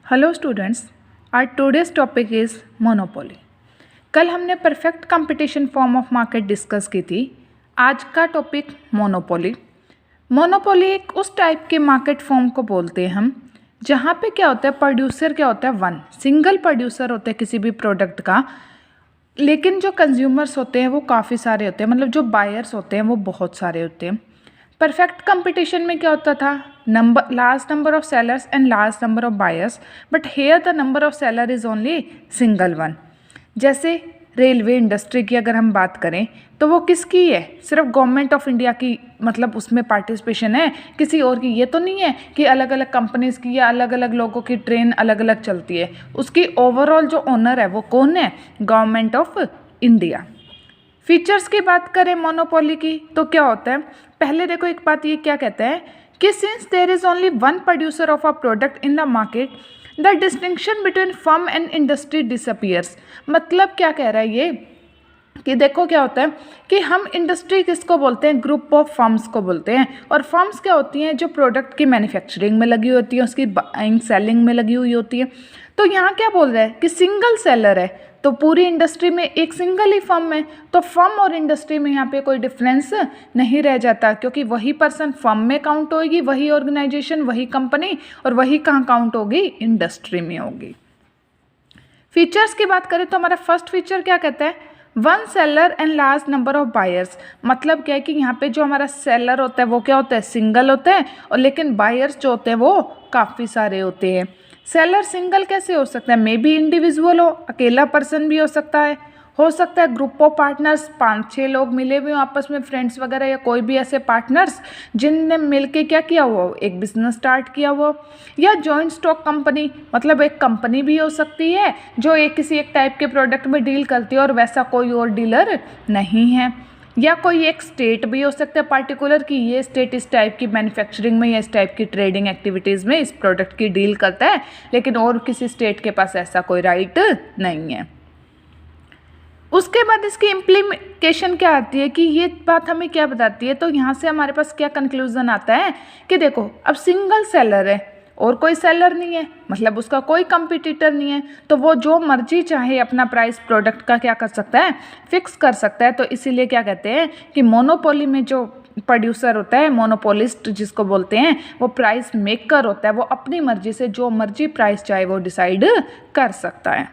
Hello students, our today's topic is monopoly. कल हमने perfect competition form of market discuss की थी। आज का टॉपिक मोनोपोली। मोनोपोली एक उस टाइप के मार्केट फॉर्म को बोलते हैं हम, जहाँ पे क्या होता है, प्रोड्यूसर क्या होता है, वन सिंगल प्रोड्यूसर होता है किसी भी प्रोडक्ट का, लेकिन जो कंज्यूमर्स होते हैं वो काफ़ी सारे होते हैं, मतलब जो बायर्स होते हैं वो बहुत सारे होते हैं। परफेक्ट कंपटीशन में क्या होता था, large number of sellers and large number of buyers, but here the number of seller is only single one. जैसे रेलवे इंडस्ट्री की अगर हम बात करें तो वो किसकी है, सिर्फ गवर्नमेंट ऑफ इंडिया की, मतलब उसमें पार्टिसिपेशन है, किसी और की ये तो नहीं है कि अलग अलग कंपनीज की या अलग अलग लोगों की ट्रेन अलग अलग चलती है। उसकी ओवरऑल जो ओनर है वो कौन है, गवर्नमेंट ऑफ इंडिया। फीचर्स की बात करें मोनोपोली की तो क्या होता है, पहले देखो एक बात ये क्या कहते हैं कि since there is only one producer of a product in the market the distinction between firm and industry disappears. मतलब क्या कह रहा है ये कि देखो क्या होता है कि हम इंडस्ट्री किसको बोलते हैं, ग्रुप ऑफ फर्म्स को बोलते हैं। और फर्म्स क्या होती हैं, जो प्रोडक्ट की मैन्युफैक्चरिंग में लगी होती है, उसकी बाइंग सेलिंग में लगी हुई होती है। तो यहाँ क्या बोल रहा है कि सिंगल सेलर है, तो पूरी इंडस्ट्री में एक सिंगल ही फर्म है, तो फर्म और इंडस्ट्री में यहाँ पे कोई डिफरेंस नहीं रह जाता, क्योंकि वही पर्सन फर्म में काउंट होगी, वही ऑर्गेनाइजेशन, वही कंपनी, और वही कहाँ काउंट होगी, इंडस्ट्री में होगी। फीचर्स की बात करें तो हमारा फर्स्ट फीचर क्या कहता है, one seller and large number of buyers. मतलब क्या है कि यहाँ पे जो हमारा सेलर होता है वो क्या होता है, सिंगल होता है, और लेकिन बायर्स जो होते हैं वो काफ़ी सारे होते हैं। सेलर सिंगल कैसे हो सकता है, मे बी इंडिविजुअल हो, अकेला पर्सन भी हो सकता है ग्रुप ऑफ पार्टनर्स, 5-6 लोग मिले हुए हो आपस में, फ्रेंड्स वगैरह, या कोई भी ऐसे पार्टनर्स जिनने मिलके क्या किया हुआ, एक बिजनेस स्टार्ट किया हुआ। या जॉइंट स्टॉक कंपनी, मतलब एक कंपनी भी हो सकती है जो किसी एक टाइप के प्रोडक्ट में डील करती है और वैसा कोई और डीलर नहीं है। या कोई एक स्टेट भी हो सकता है पार्टिकुलर कि ये स्टेट इस टाइप की मैन्युफैक्चरिंग में या इस टाइप की ट्रेडिंग एक्टिविटीज़ में इस प्रोडक्ट की डील करता है, लेकिन और किसी स्टेट के पास ऐसा कोई राइट नहीं है। उसके बाद इसकी इम्प्लीकेशन क्या आती है कि ये बात हमें क्या बताती है, तो यहाँ से हमारे पास क्या कंक्लूजन आता है कि देखो अब सिंगल सेलर है और कोई सेलर नहीं है, मतलब उसका कोई कंपटीटर नहीं है, तो वो जो मर्जी चाहे अपना प्राइस प्रोडक्ट का क्या कर सकता है, फिक्स कर सकता है। तो इसीलिए क्या कहते हैं कि मोनोपोली में जो प्रोड्यूसर होता है, मोनोपोलिस्ट जिसको बोलते हैं, वो प्राइस मेकर होता है, वो अपनी मर्जी से जो मर्जी प्राइस चाहे वो डिसाइड कर सकता है।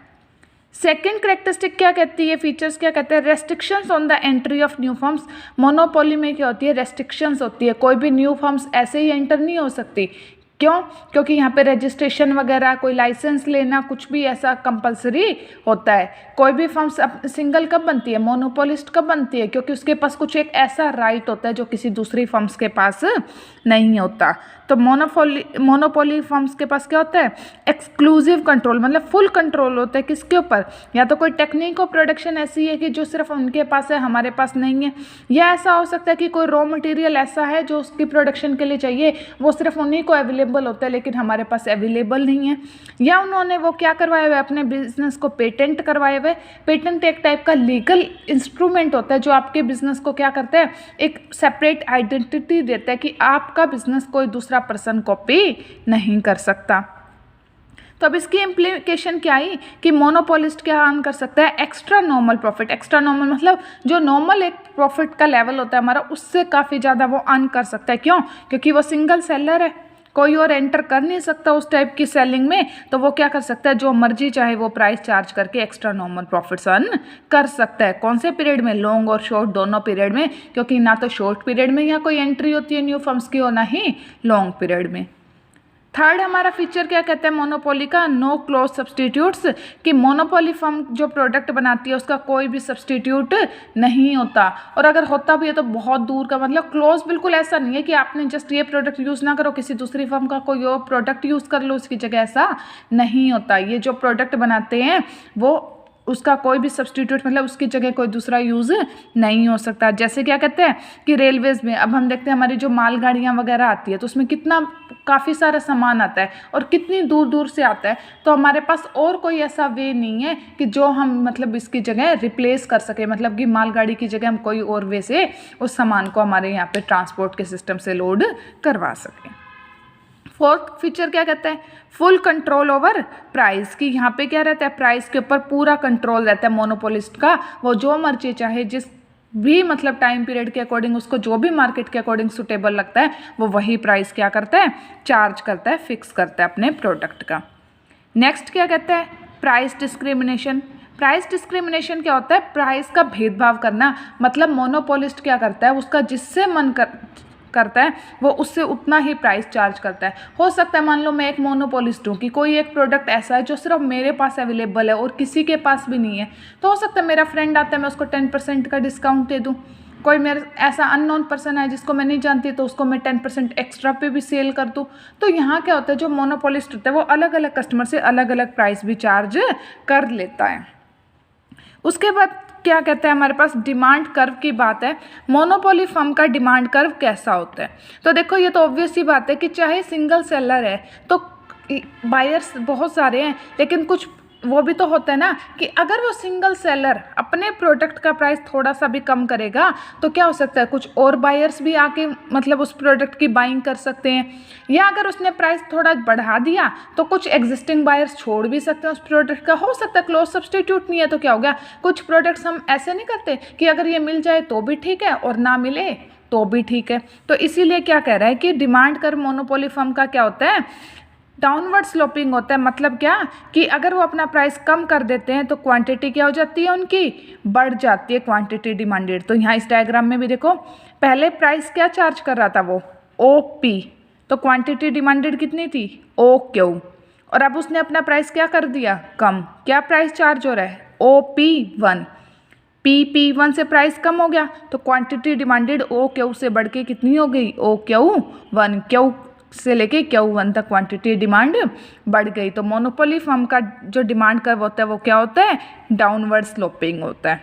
सेकेंड करेक्टरिस्टिक क्या कहती है, फीचर्स क्या कहते हैं, restrictions on the entry of new firms. Monopoly में क्या होती है, रेस्ट्रिक्शंस होती है, कोई भी न्यू फर्म्स ऐसे ही एंटर नहीं हो सकती। क्यों, क्योंकि यहाँ पे रजिस्ट्रेशन वगैरह, कोई लाइसेंस लेना, कुछ भी ऐसा कंपलसरी होता है। कोई भी फर्म सिंगल कब बनती है, मोनोपोलिस्ट कब बनती है, क्योंकि उसके पास कुछ एक ऐसा राइट होता है जो किसी दूसरी फर्म्स के पास नहीं होता। तो मोनोपोली फर्म्स के पास क्या होता है, एक्सक्लूसिव कंट्रोल, मतलब फुल कंट्रोल होता है किसके ऊपर, या तो कोई टेक्निक ऑफ प्रोडक्शन ऐसी है कि जो सिर्फ उनके पास है, हमारे पास नहीं है। या ऐसा हो सकता है कि कोई रॉ मटेरियल ऐसा है जो उसकी प्रोडक्शन के लिए चाहिए, वो सिर्फ उन्हीं को अवेलेबल होता है, लेकिन हमारे पास अवेलेबल नहीं है। या उन्होंने वो क्या करवाए हुए, अपने बिजनेस को पेटेंट करवाए हुए। पेटेंट एक टाइप का लीगल इंस्ट्रूमेंट होता है जो आपके बिजनेस को क्या करता है, एक सेपरेट आइडेंटिटी देता है कि आपका बिजनेस कोई दूसरा पर्सन कॉपी नहीं कर सकता। तो अब इसकी इम्प्लीकेशन क्या आई कि मोनोपोलिस्ट क्या अर्न कर सकता है, extra normal profit. Extra normal मतलब जो नॉर्मल एक प्रॉफिट का लेवल होता है हमारा, उससे काफ़ी ज़्यादा वो अर्न कर सकता है। क्यों, क्योंकि वो सिंगल सेलर है, कोई और एंटर कर नहीं सकता उस टाइप की सेलिंग में, तो वो क्या कर सकता है, जो मर्जी चाहे वो प्राइस चार्ज करके एक्स्ट्रा नॉर्मल प्रॉफिट्स अर्न कर सकता है। कौन से पीरियड में, लॉन्ग और शॉर्ट दोनों पीरियड में, क्योंकि ना तो शॉर्ट पीरियड में यहाँ कोई एंट्री होती है न्यू फर्म्स की, और ना ही लॉन्ग पीरियड में। थर्ड हमारा फीचर क्या कहते हैं मोनोपोली का, नो क्लोज सब्सटीट्यूट्स, कि मोनोपोली फर्म जो प्रोडक्ट बनाती है उसका कोई भी सब्सटीट्यूट नहीं होता, और अगर होता भी है तो बहुत दूर का, मतलब क्लोज बिल्कुल ऐसा नहीं है कि आपने जस्ट ये प्रोडक्ट यूज़ ना करो, किसी दूसरी फर्म का कोई और प्रोडक्ट यूज़ कर लो उसकी जगह, ऐसा नहीं होता। ये जो प्रोडक्ट बनाते हैं वो उसका कोई भी सब्सटीट्यूट, मतलब उसकी जगह कोई दूसरा यूज़ नहीं हो सकता। जैसे क्या कहते हैं कि रेलवेज़ में अब हम देखते हैं हमारी जो मालगाड़ियाँ वगैरह आती है, तो उसमें कितना काफ़ी सारा सामान आता है और कितनी दूर दूर से आता है, तो हमारे पास और कोई ऐसा वे नहीं है कि जो हम मतलब इसकी जगह रिप्लेस कर सके, मतलब कि मालगाड़ी की जगह हम कोई और वे से उस सामान को हमारे यहाँ पे ट्रांसपोर्ट के सिस्टम से लोड करवा सकें। फोर्थ फीचर क्या कहता है, फुल कंट्रोल ओवर प्राइस, की यहाँ पे क्या रहता है, प्राइस के ऊपर पूरा कंट्रोल रहता है मोनोपोलिस्ट का। वो जो मर्जी चाहे जिस भी मतलब टाइम पीरियड के अकॉर्डिंग उसको जो भी मार्केट के अकॉर्डिंग सुटेबल लगता है वो वही प्राइस क्या करता है, चार्ज करता है, फिक्स करता है अपने प्रोडक्ट का। नेक्स्ट क्या कहता है, प्राइस डिस्क्रिमिनेशन। प्राइस डिस्क्रिमिनेशन क्या होता है, प्राइस का भेदभाव करना। मतलब मोनोपोलिस्ट क्या करता है, उसका जिससे मन करता है वो उससे उतना ही प्राइस चार्ज करता है। हो सकता है मान लो मैं एक मोनोपोलिस्ट हूँ कि कोई एक प्रोडक्ट ऐसा है जो सिर्फ मेरे पास अवेलेबल है और किसी के पास भी नहीं है, तो हो सकता है मेरा फ्रेंड आता है मैं उसको 10% का डिस्काउंट दे दूँ। कोई मेरा ऐसा अननोन पर्सन है जिसको मैं नहीं जानती तो उसको मैं 10% एक्स्ट्रा पे भी सेल कर दूँ। तो यहाँ क्या होता है, जो मोनोपोलिस्ट होता है वो अलग अलग कस्टमर से अलग अलग प्राइस भी चार्ज कर लेता है। उसके बाद क्या कहते हैं, हमारे पास डिमांड कर्व की बात है। मोनोपोली फर्म का डिमांड कर्व कैसा होता है, तो देखो ये तो ऑब्वियस ही बात है कि चाहे सिंगल सेलर है तो बायर्स बहुत सारे हैं, लेकिन कुछ वो भी तो होता है ना कि अगर वो सिंगल सेलर अपने प्रोडक्ट का प्राइस थोड़ा सा भी कम करेगा तो क्या हो सकता है, कुछ और बायर्स भी आके मतलब उस प्रोडक्ट की बाइंग कर सकते हैं, या अगर उसने प्राइस थोड़ा बढ़ा दिया तो कुछ एग्जिस्टिंग बायर्स छोड़ भी सकते हैं उस प्रोडक्ट का। हो सकता है क्लोज सब्सटीट्यूट नहीं है तो क्या हो गया, कुछ प्रोडक्ट्स हम ऐसे नहीं करते कि अगर ये मिल जाए तो भी ठीक है और ना मिले तो भी ठीक है। तो इसीलिए क्या कह रहा है कि डिमांड कर्व मोनोपोली फर्म का क्या होता है, डाउनवर्ड स्लोपिंग होता है। मतलब क्या कि अगर वो अपना प्राइस कम कर देते हैं तो क्वांटिटी क्या हो जाती है, उनकी बढ़ जाती है, क्वांटिटी डिमांडेड। तो यहाँ इस डायग्राम में भी देखो, पहले प्राइस क्या चार्ज कर रहा था वो OP, तो क्वांटिटी डिमांडेड कितनी थी OQ, और अब उसने अपना प्राइस क्या कर दिया, कम। क्या प्राइस चार्ज हो रहा है OP1, PP1 से प्राइस कम हो गया तो क्वांटिटी डिमांडेड OQ से बढ़ के कितनी हो गई OQ1, Q से लेके Q1 तक क्वांटिटी डिमांड बढ़ गई। तो मोनोपोली फर्म का जो डिमांड कर्व होता है वो क्या होता है, डाउनवर्ड स्लोपिंग होता है।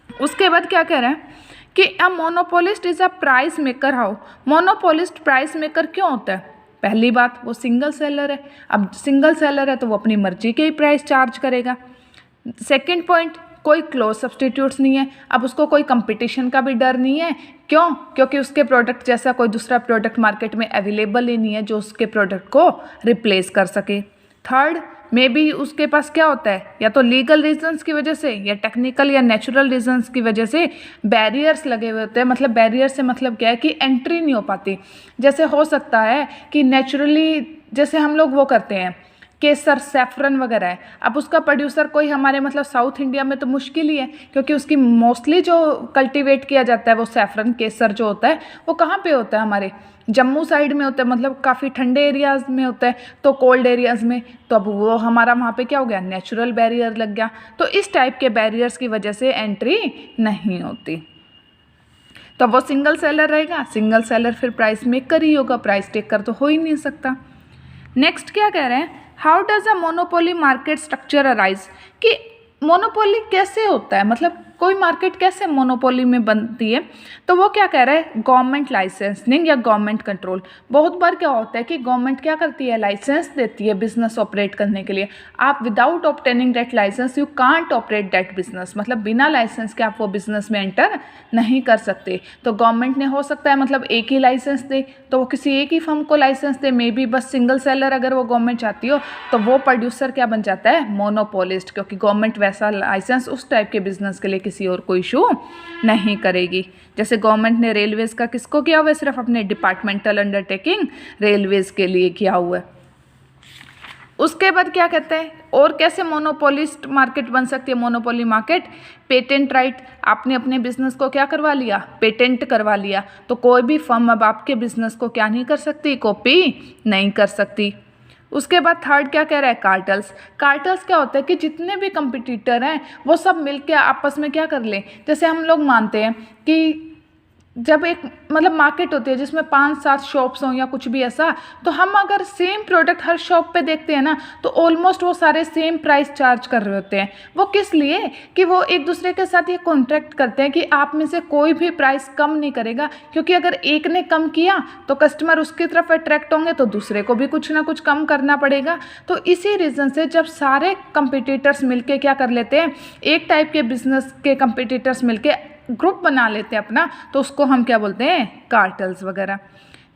उसके बाद क्या कह रहे हैं कि a monopolist is a price maker. How, monopolist price maker क्यों होता है, पहली बात वो सिंगल सेलर है। अब सिंगल सेलर है तो वो अपनी मर्जी के ही प्राइस चार्ज करेगा। सेकेंड पॉइंट, कोई क्लोज सब्सटीट्यूट्स नहीं है, अब उसको कोई कंपटीशन का भी डर नहीं है। क्यों, क्योंकि उसके प्रोडक्ट जैसा कोई दूसरा प्रोडक्ट मार्केट में अवेलेबल ही नहीं है जो उसके प्रोडक्ट को रिप्लेस कर सके। थर्ड, मे बी उसके पास क्या होता है, या तो लीगल रीजंस की वजह से या टेक्निकल या नेचुरल रीजंस की वजह से बैरियर्स लगे हुए होते हैं। मतलब बैरियर से मतलब क्या है कि एंट्री नहीं हो पाती। जैसे हो सकता है कि नेचुरली जैसे हम लोग वो करते हैं केसर, सैफरन वगैरह है, अब उसका प्रोड्यूसर कोई हमारे मतलब साउथ इंडिया में तो मुश्किल ही है, क्योंकि उसकी मोस्टली जो कल्टीवेट किया जाता है वो सैफरन केसर जो होता है वो कहाँ पे होता है, हमारे जम्मू साइड में होता है, मतलब काफ़ी ठंडे एरियाज़ में होता है, तो कोल्ड एरियाज़ में, तो अब वो हमारा वहाँ पे क्या हो गया, नेचुरल बैरियर लग गया। तो इस टाइप के बैरियर्स की वजह से एंट्री नहीं होती, तो वो सिंगल सेलर रहेगा। सिंगल सेलर फिर प्राइस मेकर ही होगा, प्राइस टेकर तो हो ही नहीं सकता। नेक्स्ट क्या कह रहे हैं, how does a monopoly market structure arise, कि मोनोपोली कैसे होता है, मतलब कोई मार्केट कैसे मोनोपोली में बनती है। तो वो क्या कह रहा है, गवर्नमेंट लाइसेंसिंग या गवर्नमेंट कंट्रोल। बहुत बार क्या होता है कि गवर्नमेंट क्या करती है, लाइसेंस देती है बिजनेस ऑपरेट करने के लिए। आप without obtaining that license you can't operate that business, मतलब बिना लाइसेंस के आप वो बिजनेस में एंटर नहीं कर सकते। तो गवर्नमेंट ने हो सकता है मतलब एक ही लाइसेंस दे, तो वो किसी एक ही फर्म को लाइसेंस दे, मे बी बस सिंगल सेलर अगर वो गवर्नमेंट चाहती हो, तो वो प्रोड्यूसर क्या बन जाता है, मोनोपोलिस्ट, क्योंकि गवर्नमेंट वैसा लाइसेंस उस टाइप के बिजनेस के लिए किसी और को इशू नहीं करेगी। जैसे गवर्नमेंट ने रेलवेज का किसको किया हुआ है, सिर्फ अपने डिपार्टमेंटल अंडरटेकिंग रेलवेज के लिए किया हुआ है। उसके बाद क्या कहते हैं, और कैसे मोनोपोलिस्ट मार्केट बन सकती है, मोनोपोली मार्केट, पेटेंट राइट। आपने अपने बिजनेस को क्या करवा लिया, पेटेंट करवा लिया, तो कोई भी फर्म अब आपके बिजनेस को क्या नहीं कर सकती, कॉपी नहीं कर सकती। उसके बाद थर्ड क्या कह रहा है, कार्टल्स। कार्टल्स क्या होता है कि जितने भी कंपटीटर हैं वो सब मिलके आपस में क्या कर लें, जैसे हम लोग मानते हैं कि जब एक मतलब मार्केट होती है जिसमें 5-7 शॉप्स हों या कुछ भी ऐसा, तो हम अगर सेम प्रोडक्ट हर शॉप पे देखते हैं ना, तो ऑलमोस्ट वो सारे सेम प्राइस चार्ज कर रहे होते हैं। वो किस लिए, कि वो एक दूसरे के साथ ये कॉन्ट्रैक्ट करते हैं कि आप में से कोई भी प्राइस कम नहीं करेगा, क्योंकि अगर एक ने कम किया तो कस्टमर उसकी तरफ अट्रैक्ट होंगे, तो दूसरे को भी कुछ ना कुछ कम करना पड़ेगा। तो इसी रीज़न से जब सारे कंपटीटर्स मिलके क्या कर लेते हैं, एक टाइप के बिजनेस के कंपटीटर्स मिलके ग्रुप बना लेते हैं अपना, तो उसको हम क्या बोलते हैं, कार्टल्स वगैरह।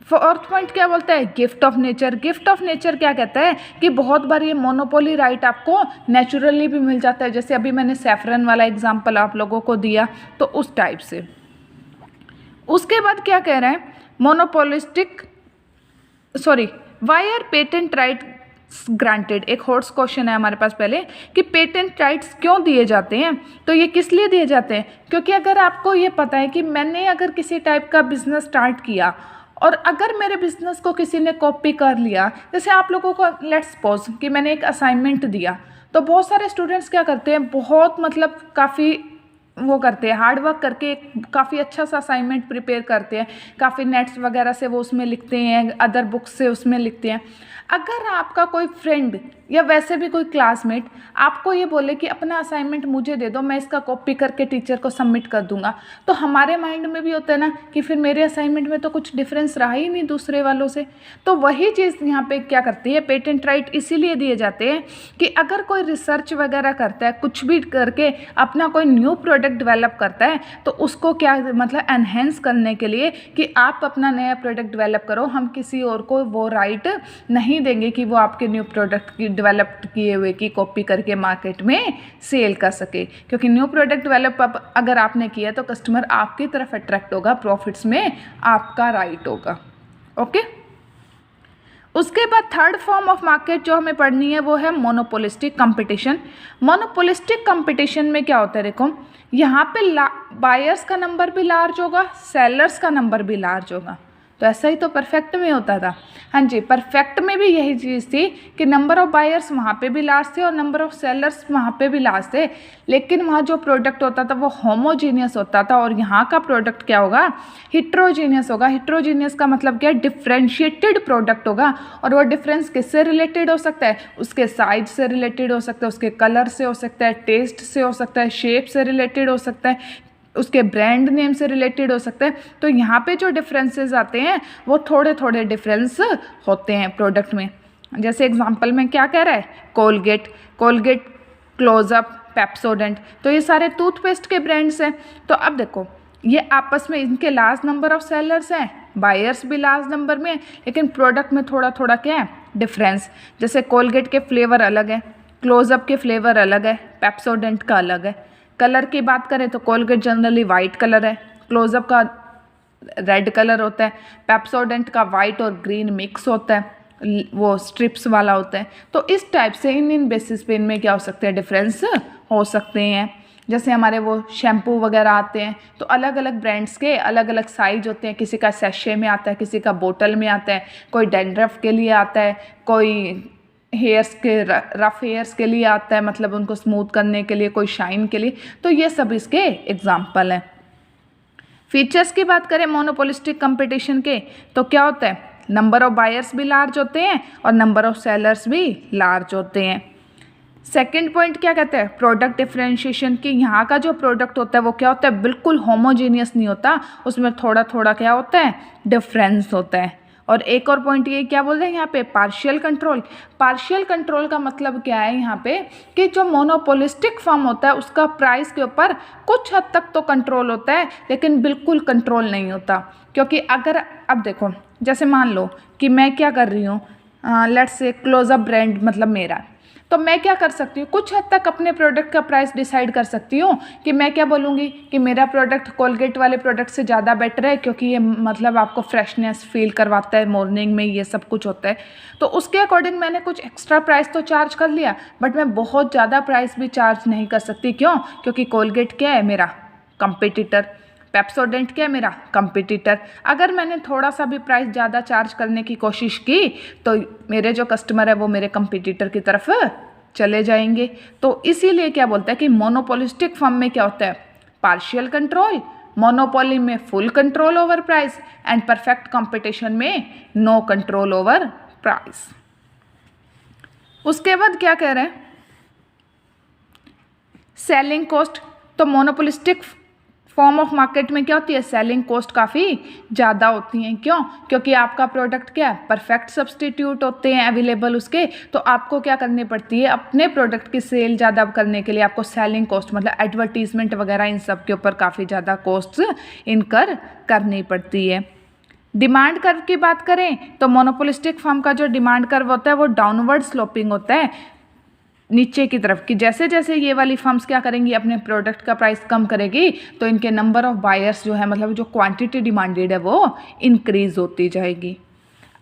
फोर्थ पॉइंट क्या बोलता है, gift of nature. Gift of nature क्या कहता है कि बहुत बार ये मोनोपोली राइट आपको नेचुरली भी मिल जाता है, जैसे अभी मैंने सैफरन वाला एग्जांपल आप लोगों को दिया, तो उस टाइप से। उसके बाद क्या कह रहे हैं, monopolistic why are patent right granted. एक हॉर्स क्वेश्चन है हमारे पास पहले कि पेटेंट राइट्स क्यों दिए जाते हैं, तो ये किस लिए दिए जाते हैं, क्योंकि अगर आपको ये पता है कि मैंने अगर किसी टाइप का बिजनेस स्टार्ट किया और अगर मेरे बिजनेस को किसी ने कॉपी कर लिया, जैसे आप लोगों को लेट्स सपोज कि मैंने एक असाइनमेंट दिया, तो बहुत सारे स्टूडेंट्स क्या करते हैं, बहुत मतलब काफ़ी वो करते हैं, हार्ड वर्क करके काफ़ी अच्छा सा असाइनमेंट प्रिपेयर करते हैं, काफ़ी नेट्स वगैरह से वो उसमें लिखते हैं, अदर बुक्स से उसमें लिखते हैं। अगर आपका कोई फ्रेंड या वैसे भी कोई क्लासमेट आपको ये बोले कि अपना असाइनमेंट मुझे दे दो, मैं इसका कॉपी करके टीचर को सबमिट कर दूंगा, तो हमारे माइंड में भी होता है ना कि फिर मेरे असाइनमेंट में तो कुछ डिफरेंस रहा ही नहीं दूसरे वालों से। तो वही चीज़ यहाँ पे क्या करती है, पेटेंट राइट इसीलिए दिए जाते हैं कि अगर कोई रिसर्च वगैरह करता है, कुछ भी करके अपना कोई न्यू प्रोडक्ट डेवलप करता है, तो उसको क्या मतलब एनहेंस करने के लिए कि आप अपना नया प्रोडक्ट डेवलप करो, हम किसी और को वो राइट नहीं देंगे कि वो आपके न्यू प्रोडक्ट की डेवलप किए हुए की कॉपी करके मार्केट में सेल कर सके, क्योंकि न्यू प्रोडक्ट डेवलप अगर आपने किया तो कस्टमर आपकी तरफ अट्रैक्ट होगा, प्रॉफिट्स में आपका राइट होगा। ओके, उसके बाद थर्ड फॉर्म ऑफ मार्केट जो हमें पढ़नी है वो है मोनोपोलिस्टिक कंपटीशन। मोनोपोलिस्टिक कंपटीशन में क्या होता है, देखो यहाँ पे बायर्स का नंबर भी लार्ज होगा, सेलर्स का नंबर भी लार्ज होगा। तो ऐसा ही तो परफेक्ट में होता था। हाँ जी, परफेक्ट में भी यही चीज़ थी कि नंबर ऑफ़ बायर्स वहाँ पे भी लार्ज थे और नंबर ऑफ़ सेलर्स वहाँ पे भी लार्ज थे, लेकिन वहाँ जो प्रोडक्ट होता था वो होमोजीनियस होता था, और यहाँ का प्रोडक्ट क्या होगा, हिट्रोजीनियस होगा। हिट्रोजीनियस का मतलब क्या है, डिफ्रेंशिएटेड प्रोडक्ट होगा, और वो डिफरेंस किससे रिलेटेड हो सकता है, उसके साइज से रिलेटेड हो सकता है, उसके कलर से हो सकता है, टेस्ट से हो सकता है, शेप से रिलेटेड हो सकता है, उसके ब्रांड नेम से रिलेटेड हो सकता है। तो यहाँ पे जो डिफरेंसेस आते हैं वो थोड़े थोड़े डिफरेंस होते हैं प्रोडक्ट में। जैसे एग्जांपल में क्या कह रहा है, कोलगेट, क्लोजअप, पेप्सोडेंट, तो ये सारे टूथपेस्ट के ब्रांड्स हैं। तो अब देखो ये आपस में इनके लार्ज नंबर ऑफ सेलर्स हैं, बायर्स भी लार्ज नंबर में, लेकिन प्रोडक्ट में थोड़ा थोड़ा क्या है डिफरेंस। जैसे कोलगेट के फ्लेवर अलग है, क्लोजअप के फ्लेवर अलग है, पेप्सोडेंट का अलग है। कलर की बात करें तो कोलगेट जनरली वाइट कलर है, क्लोजअप का रेड कलर होता है, पेप्सोडेंट का वाइट और ग्रीन मिक्स होता है, वो स्ट्रिप्स वाला होता है। तो इस टाइप से इन बेसिस पे इनमें क्या हो सकते हैं, डिफरेंस हो सकते हैं। जैसे हमारे वो शैम्पू वगैरह आते हैं तो अलग अलग ब्रांड्स के अलग अलग साइज होते हैं, किसी का सैशे में आता है, किसी का बोतल में आता है, कोई डैंड्रफ के लिए आता है, कोई हेयर्स के रफ हेयर्स के लिए आता है, मतलब उनको स्मूथ करने के लिए, कोई शाइन के लिए। तो ये सब इसके एग्जाम्पल हैं। फीचर्स की बात करें मोनोपोलिस्टिक कंपटीशन के तो क्या होता है, नंबर ऑफ बायर्स भी लार्ज होते हैं और नंबर ऑफ सेलर्स भी लार्ज होते हैं। सेकेंड पॉइंट क्या कहते हैं, प्रोडक्ट डिफरेंशिएशन की। यहाँ का जो प्रोडक्ट होता है वो क्या होता है, बिल्कुल होमोजीनियस नहीं होता, उसमें थोड़ा थोड़ा क्या होता है, डिफरेंस होता है। और एक और पॉइंट ये क्या बोल रहे हैं यहाँ पे, पार्शियल कंट्रोल। पार्शियल कंट्रोल का मतलब क्या है यहाँ पे कि जो मोनोपोलिस्टिक फर्म होता है उसका प्राइस के ऊपर कुछ हद तक तो कंट्रोल होता है, लेकिन बिल्कुल कंट्रोल नहीं होता। क्योंकि अगर अब देखो जैसे मान लो कि मैं क्या कर रही हूँ, लेट्स से क्लोजअप ब्रांड मतलब मेरा, तो मैं क्या कर सकती हूँ, कुछ हद तक अपने प्रोडक्ट का प्राइस डिसाइड कर सकती हूँ कि मैं क्या बोलूँगी कि मेरा प्रोडक्ट कोलगेट वाले प्रोडक्ट से ज़्यादा बेटर है, क्योंकि ये मतलब आपको फ्रेशनेस फील करवाता है मॉर्निंग में, ये सब कुछ होता है। तो उसके अकॉर्डिंग मैंने कुछ एक्स्ट्रा प्राइस तो चार्ज कर लिया, बट मैं बहुत ज़्यादा प्राइस भी चार्ज नहीं कर सकती। क्यों, क्योंकि कोलगेट क्या है, मेरा कंपिटिटर, पेप्सोडेंट क्या है, मेरा कंपिटिटर। अगर मैंने थोड़ा सा भी प्राइस ज़्यादा चार्ज करने की कोशिश की तो मेरे जो कस्टमर है वो मेरे कंपिटिटर की तरफ चले जाएंगे। तो इसीलिए क्या बोलता है कि मोनोपोलिस्टिक फर्म में क्या होता है, पार्शियल कंट्रोल, मोनोपोली में full control over price, and perfect competition में नो कंट्रोल ओवर प्राइस। उसके बाद क्या कह रहे हैं, सेलिंग कॉस्ट। तो मोनोपोलिस्टिक फॉर्म ऑफ मार्केट में क्या होती है, सेलिंग कॉस्ट काफ़ी ज़्यादा होती हैं। क्यों, क्योंकि आपका प्रोडक्ट क्या है, परफेक्ट सब्सटीट्यूट होते हैं अवेलेबल उसके। तो आपको क्या करनी पड़ती है, अपने प्रोडक्ट की सेल ज़्यादा करने के लिए आपको सेलिंग कॉस्ट मतलब एडवर्टीजमेंट वगैरह इन सब के ऊपर काफ़ी ज़्यादा कॉस्ट इनकर करनी पड़ती है। डिमांड कर्व की बात करें तो मोनोपोलिस्टिक फर्म का जो डिमांड कर्व होता है वो डाउनवर्ड स्लोपिंग होता है, नीचे की तरफ, कि जैसे जैसे ये वाली फर्म्स क्या करेंगी, अपने प्रोडक्ट का प्राइस कम करेगी तो इनके नंबर ऑफ बायर्स जो है, मतलब जो क्वांटिटी डिमांडेड है वो इंक्रीज होती जाएगी।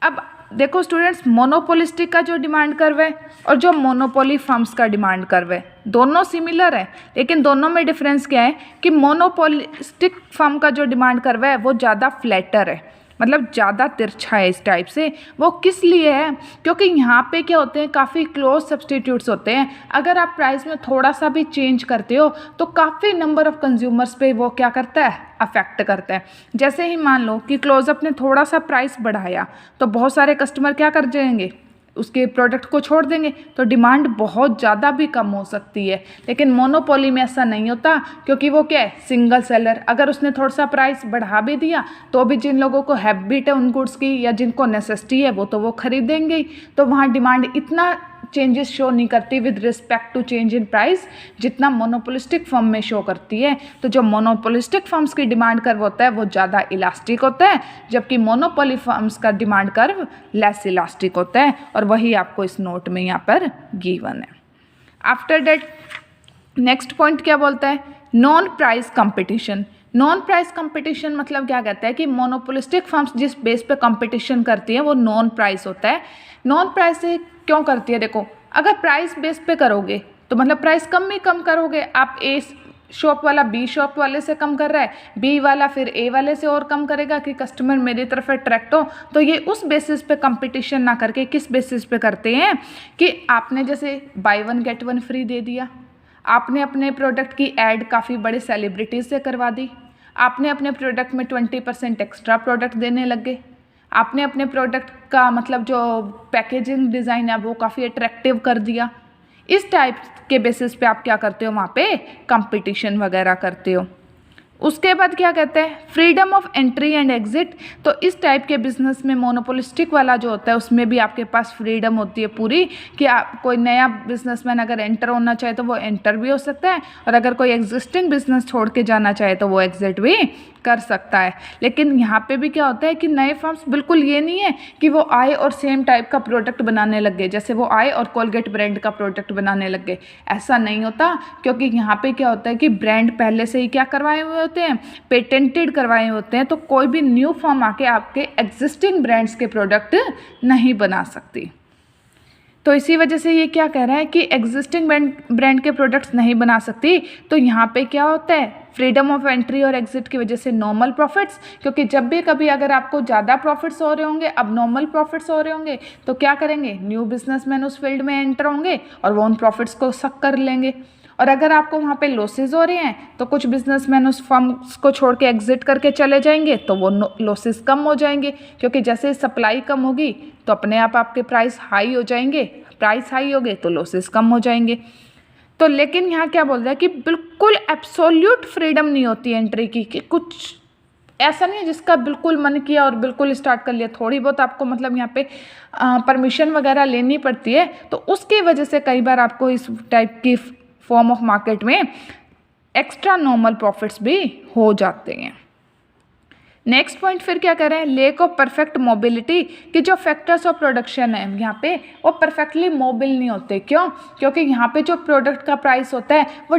अब देखो स्टूडेंट्स, मोनोपोलिस्टिक का जो डिमांड कर्व है और जो मोनोपोली फर्म्स का डिमांड कर्व है दोनों सिमिलर है, लेकिन दोनों में डिफरेंस क्या है कि मोनोपोलिस्टिक फर्म का जो डिमांड कर्व है वो ज़्यादा फ्लैटर है, मतलब ज़्यादा तिरछा है इस टाइप से। वो किस लिए है, क्योंकि यहाँ पे क्या होते हैं, काफ़ी क्लोज सब्सटीट्यूट्स होते हैं। अगर आप प्राइस में थोड़ा सा भी चेंज करते हो तो काफ़ी नंबर ऑफ कंज्यूमर्स पे वो क्या करता है, अफेक्ट करता है। जैसे ही मान लो कि क्लोजअप ने थोड़ा सा प्राइस बढ़ाया तो बहुत सारे कस्टमर क्या कर जाएंगे, उसके प्रोडक्ट को छोड़ देंगे, तो डिमांड बहुत ज़्यादा भी कम हो सकती है। लेकिन मोनोपोली में ऐसा नहीं होता, क्योंकि वो क्या है, सिंगल सेलर। अगर उसने थोड़ा सा प्राइस बढ़ा भी दिया तो भी जिन लोगों को हैबिट है उन गुड्स की या जिनको नेसेसिटी है वो तो वो खरीदेंगे ही, तो वहाँ डिमांड इतना चेंजेस शो नहीं करती with respect to change in price जितना मोनोपोलिस्टिक फर्म में शो करती है। तो जो मोनोपोलिस्टिक फर्म्स की डिमांड कर्व होता है वो ज़्यादा इलास्टिक होता है, जबकि मोनोपोली फर्म्स का डिमांड कर्व लेस इलास्टिक होता है, और वही आपको इस नोट में यहाँ पर गिवन है। आफ्टर दैट नेक्स्ट पॉइंट क्या बोलता है, non price competition. Non price competition मतलब क्या कहता है कि मोनोपोलिस्टिक फर्म्स जिस बेस पे कंपटीशन करती हैं वो नॉन प्राइस होता है। नॉन प्राइस से क्यों करती है, देखो अगर प्राइस बेस पे करोगे तो मतलब प्राइस कम ही कम करोगे, आप ए शॉप वाला बी शॉप वाले से कम कर रहा है, बी वाला फिर ए वाले से और कम करेगा कि कस्टमर मेरी तरफ अट्रैक्ट हो। तो ये उस बेसिस पे कंपटीशन ना करके किस बेसिस पे करते हैं कि आपने जैसे buy one get one free दे दिया, आपने अपने प्रोडक्ट की ऐड काफ़ी बड़े सेलिब्रिटीज़ से करवा दी, आपने अपने प्रोडक्ट में 20% एक्स्ट्रा प्रोडक्ट देने लग गए, आपने अपने प्रोडक्ट का मतलब जो पैकेजिंग डिज़ाइन है वो काफ़ी अट्रैक्टिव कर दिया। इस टाइप के बेसिस पे आप क्या करते हो, वहाँ पे कंपटीशन वगैरह करते हो। उसके बाद क्या कहते हैं, freedom of entry and exit. तो इस टाइप के बिजनेस में मोनोपोलिस्टिक वाला जो होता है उसमें भी आपके पास फ्रीडम होती है पूरी, कि आप कोई नया बिजनेसमैन अगर एंटर होना चाहे तो वो एंटर भी हो सकता है, और अगर कोई एग्जिस्टिंग बिजनेस छोड़ के जाना चाहे तो वो एग्जिट भी कर सकता है। लेकिन यहाँ पे भी क्या होता है कि नए फर्म्स बिल्कुल ये नहीं है कि वो आए और सेम टाइप का प्रोडक्ट बनाने लग गए, जैसे वो आए और कोलगेट ब्रांड का प्रोडक्ट बनाने लग गए, ऐसा नहीं होता। क्योंकि यहाँ पे क्या होता है कि ब्रांड पहले से ही क्या करवाए हुए होते हैं, पेटेंटेड करवाए होते हैं, तो कोई भी न्यू फर्म आके आपके एग्जिस्टिंग ब्रांड्स के प्रोडक्ट नहीं बना सकती। तो इसी वजह से ये क्या कह रहा है कि एग्जिस्टिंग ब्रांड के प्रोडक्ट्स नहीं बना सकती। तो यहाँ पे क्या होता है, फ्रीडम ऑफ एंट्री और एग्जिट की वजह से नॉर्मल प्रॉफिट्स, क्योंकि जब भी कभी अगर आपको ज़्यादा प्रॉफिट्स हो रहे होंगे, अब नॉर्मल प्रॉफिट्स हो रहे होंगे, तो क्या करेंगे, न्यू बिजनेसमैन उस फील्ड में एंटर होंगे और वो उन प्रॉफिट्स को सक कर लेंगे। और अगर आपको वहाँ पे लॉसेज हो रहे हैं तो कुछ बिजनेसमैन उस फर्म को छोड़ के एग्जिट करके चले जाएंगे, तो वो लॉसेज कम हो जाएंगे, क्योंकि जैसे सप्लाई कम होगी तो अपने आप आपके प्राइस हाई हो जाएंगे, प्राइस हाई हो गए तो लॉसेज कम हो जाएंगे। तो लेकिन यहाँ क्या बोल रहा है कि बिल्कुल एब्सोल्यूट फ्रीडम नहीं होती एंट्री की, कि कुछ ऐसा नहीं है जिसका बिल्कुल मन किया और बिल्कुल स्टार्ट कर लिया, थोड़ी बहुत आपको मतलब यहाँ पे परमिशन वगैरह लेनी पड़ती है। तो उसकी वजह से कई बार आपको इस टाइप की फॉर्म ऑफ मार्केट में एक्स्ट्रा नॉर्मल प्रॉफिट्स भी हो जाते हैं। नेक्स्ट पॉइंट फिर क्या कह रहे हैं, लेक ऑफ परफेक्ट मोबिलिटी, कि जो फैक्टर्स ऑफ प्रोडक्शन है यहाँ पे वो परफेक्टली मोबिल नहीं होते। क्यों, क्योंकि यहाँ पे जो प्रोडक्ट का प्राइस होता है वो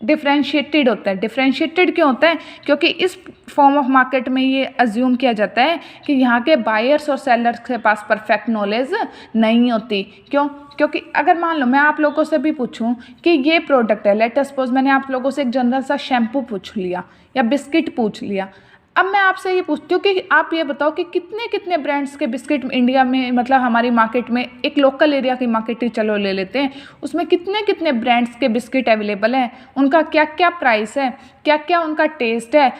डिफ्रेंशिएटेड होता है। डिफ्रेंशिएटेड क्यों होता है, क्योंकि इस फॉर्म ऑफ मार्केट में ये अज्यूम किया जाता है कि यहाँ के बायर्स और सेलर्स के पास परफेक्ट नॉलेज नहीं होती। क्यों, क्योंकि अगर मान लो मैं आप लोगों से भी पूछूं कि ये प्रोडक्ट है, लेट सपोज मैंने आप लोगों से एक जनरल सा शैम्पू पूछ लिया या बिस्किट पूछ लिया, अब मैं आपसे ये पूछती हूँ कि आप ये बताओ कि कितने कितने ब्रांड्स के बिस्किट इंडिया में, मतलब हमारी मार्केट में, एक लोकल एरिया की मार्केट ही चलो ले लेते हैं, उसमें कितने कितने ब्रांड्स के बिस्किट अवेलेबल हैं, उनका क्या क्या प्राइस है, क्या क्या उनका टेस्ट है,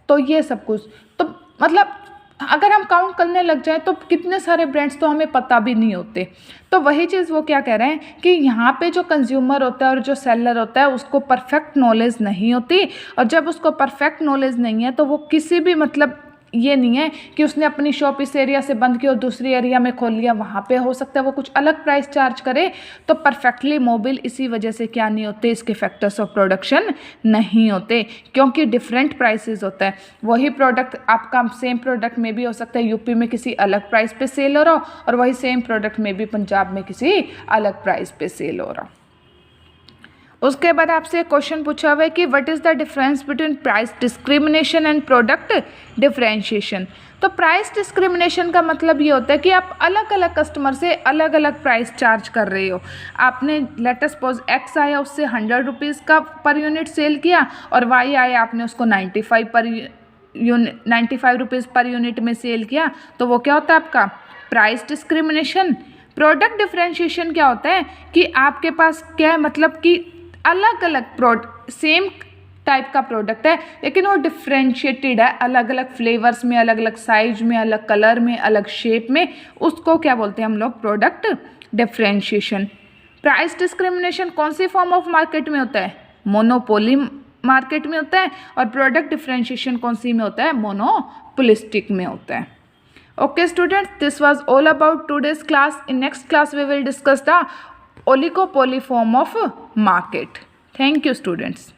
तो ये सब कुछ। तो मतलब अगर हम काउंट करने लग जाए तो कितने सारे ब्रांड्स तो हमें पता भी नहीं होते। तो वही चीज़ वो क्या कह रहे हैं कि यहाँ पे जो कंज्यूमर होता है और जो सेलर होता है उसको परफेक्ट नॉलेज नहीं होती, और जब उसको परफेक्ट नॉलेज नहीं है तो वो किसी भी मतलब ये नहीं है कि उसने अपनी शॉप इस एरिया से बंद की और दूसरी एरिया में खोल लिया, वहाँ पे हो सकता है वो कुछ अलग प्राइस चार्ज करे। तो परफेक्टली मोबिल इसी वजह से क्या नहीं होते, इसके फैक्टर्स ऑफ प्रोडक्शन नहीं होते, क्योंकि डिफरेंट प्राइसेस होता है। वही प्रोडक्ट आपका सेम प्रोडक्ट में भी हो सकता है यूपी में किसी अलग प्राइस पे सेल हो रहा हो, और वही सेम प्रोडक्ट में भी पंजाब में किसी अलग प्राइस पे सेल हो रहा हो। उसके बाद आपसे क्वेश्चन पूछा हुआ है कि what is the difference between price discrimination and product differentiation. तो प्राइस डिस्क्रिमिनेशन का मतलब ये होता है कि आप अलग अलग कस्टमर से अलग अलग प्राइस चार्ज कर रहे हो। आपने लेट अस सपोज एक्स आया, उससे 100 रुपीज़ का पर यूनिट सेल किया, और वाई आया, आपने उसको 95 रुपीज़ पर यूनिट में सेल किया, तो वो क्या होता है आपका प्राइस डिस्क्रिमिनेशन। प्रोडक्ट डिफरेंशिएशन क्या होता है कि आपके पास क्या है, मतलब कि अलग अलग सेम टाइप का प्रोडक्ट है लेकिन वो डिफरेंशिएटेड है, अलग अलग फ्लेवर्स में, अलग अलग साइज में, अलग कलर में, अलग शेप में, उसको क्या बोलते हैं हम लोग प्रोडक्ट डिफरेंशिएशन। प्राइस डिस्क्रिमिनेशन कौन सी फॉर्म ऑफ मार्केट में होता है, मोनोपोली मार्केट में होता है, और प्रोडक्ट डिफरेंशिएशन कौन सी में होता है, मोनोपोलिस्टिक में होता है। Okay students, this was all about today's class. In next class we will discuss the oligopoly form of market. Thank you students.